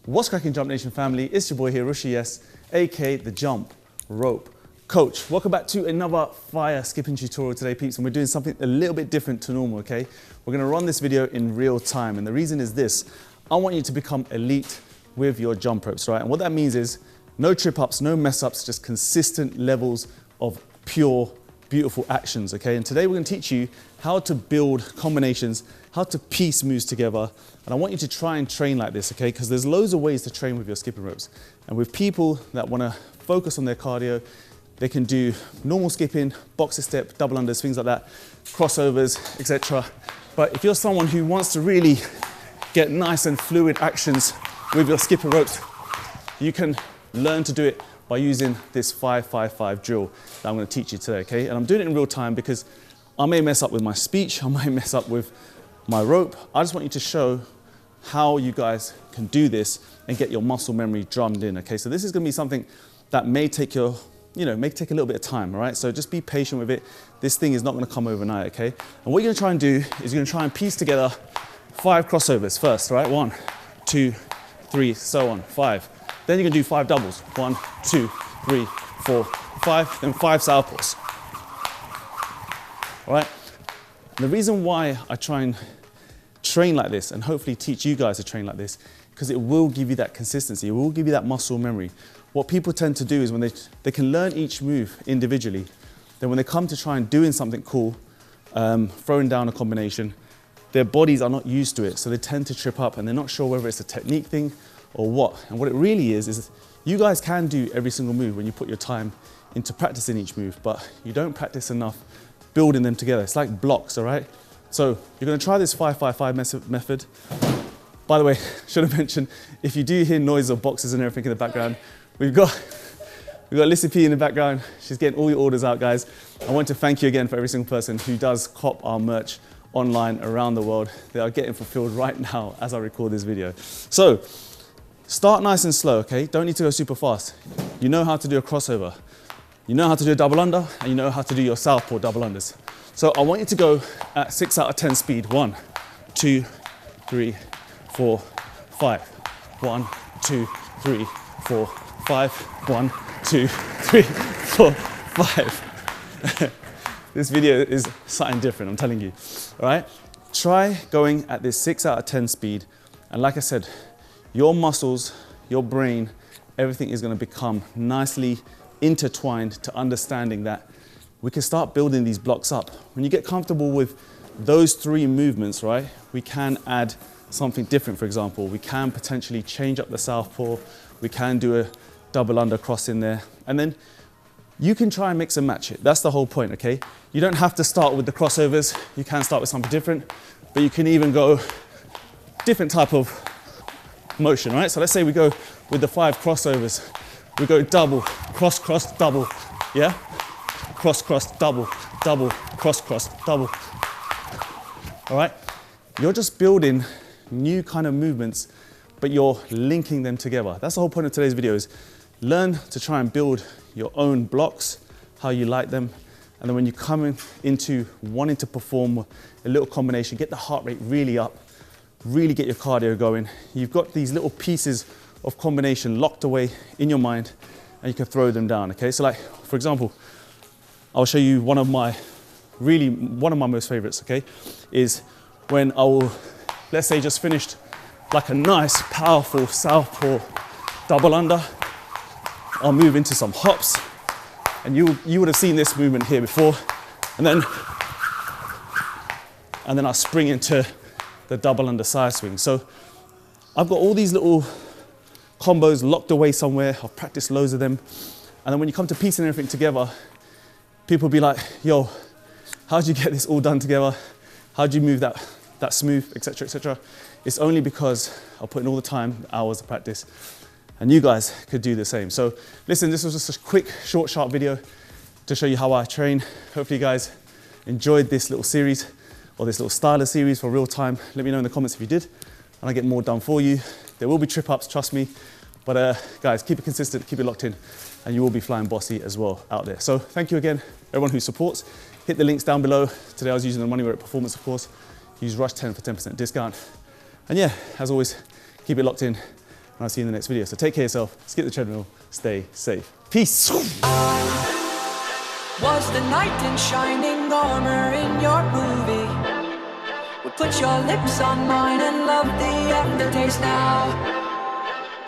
What's cracking, Jump Nation family? It's your boy here, Rushy S, aka the Jump Rope Coach. Welcome back to another fire skipping tutorial today, peeps, and we're doing something a little bit different to normal, okay? We're gonna run this video in real time, and the reason is this. I want you to become elite with your jump ropes, right? And what that means is no trip ups, no mess ups, just consistent levels of pure, beautiful actions, okay? And today we're gonna teach you how to build combinations, how to piece moves together. And I want you to try and train like this, okay? Because there's loads of ways to train with your skipping ropes. And with people that wanna focus on their cardio, they can do normal skipping, boxer step, double unders, things like that, crossovers, etc. But if you're someone who wants to really get nice and fluid actions with your skipping ropes, you can learn to do it by using this 5-5-5 drill that I'm gonna teach you today, okay? And I'm doing it in real time because I may mess up with my speech, I may mess up with my rope. I just want you to show how you guys can do this and get your muscle memory drummed in, okay? So this is gonna be something that may take may take a little bit of time, all right? So just be patient with it. This thing is not gonna come overnight, okay? And what you're gonna try and do is you're gonna try and piece together 5 crossovers first, all right? 1, 2, 3, so on, 5. Then you're gonna do 5 doubles. 1, 2, 3, 4, 5, then 5 southpaws. All right? And the reason why I try and train like this and hopefully teach you guys to train like this, because it will give you that consistency, it will give you that muscle memory. What people tend to do is when they can learn each move individually, then when they come to try and doing something cool, throwing down a combination, their bodies are not used to it, so they tend to trip up and they're not sure whether it's a technique thing or what. And what it really is you guys can do every single move when you put your time into practicing each move, but you don't practice enough building them together. It's like blocks, all right? So you're gonna try this 5-5-5 method. By the way, should have mentioned, if you do hear noise of boxes and everything in the background, we've got Lissy P in the background. She's getting all your orders out, guys. I want to thank you again for every single person who does cop our merch online around the world. They are getting fulfilled right now as I record this video. So start nice and slow, okay? Don't need to go super fast. You know how to do a crossover. You know how to do a double under, and you know how to do your southpaw double unders. So I want you to go at 6 out of 10 speed. 1, 2, 3, 4, 5. 1, 2, 3, 4, 5. 1, 2, 3, 4, 5. This video is something different, I'm telling you. All right? Try going at this 6 out of 10 speed. And like I said, your muscles, your brain, everything is gonna become nicely intertwined to understanding that we can start building these blocks up. When you get comfortable with those 3 movements, right, we can add something different. For example, we can potentially change up the southpaw, we can do a double under cross in there, and then you can try and mix and match it. That's the whole point, okay? You don't have to start with the crossovers, you can start with something different, but you can even go different type of motion, right? So let's say we go with the 5 crossovers. We go double, cross, cross, double, yeah? Cross, cross, double, double, cross, cross, double. All right? You're just building new kind of movements, but you're linking them together. That's the whole point of today's video, is learn to try and build your own blocks, how you like them, and then when you come into wanting to perform a little combination, get the heart rate really up, really get your cardio going. You've got these little pieces of combination locked away in your mind, and you can throw them down, okay? So like, for example, I'll show you one of my most favorites, okay? Is when I will, let's say, just finished like a nice, powerful southpaw double under. I'll move into some hops, and you would have seen this movement here before, and then I spring into the double under side swing. So I've got all these little combos locked away somewhere. I've practiced loads of them. And then when you come to piecing everything together, people will be like, yo, how'd you get this all done together? How'd you move that smooth, etc., etc.? It's only because I put in all the time, hours of practice, and you guys could do the same. So listen, this was just a quick, short, sharp video to show you how I train. Hopefully you guys enjoyed this little series, or this little styler series for real time. Let me know in the comments if you did, and I get more done for you. There will be trip ups, trust me, but guys, keep it consistent, keep it locked in, and you will be flying bossy as well out there. So thank you again, everyone who supports. Hit the links down below. Today I was using the Money Work Performance, of course. Use Rush 10 for 10% discount. And yeah, as always, keep it locked in, and I'll see you in the next video. So take care of yourself, skip the treadmill, stay safe. Peace. Was the knight in shining armor in your movie? Would put your lips on mine and love the aftertaste now.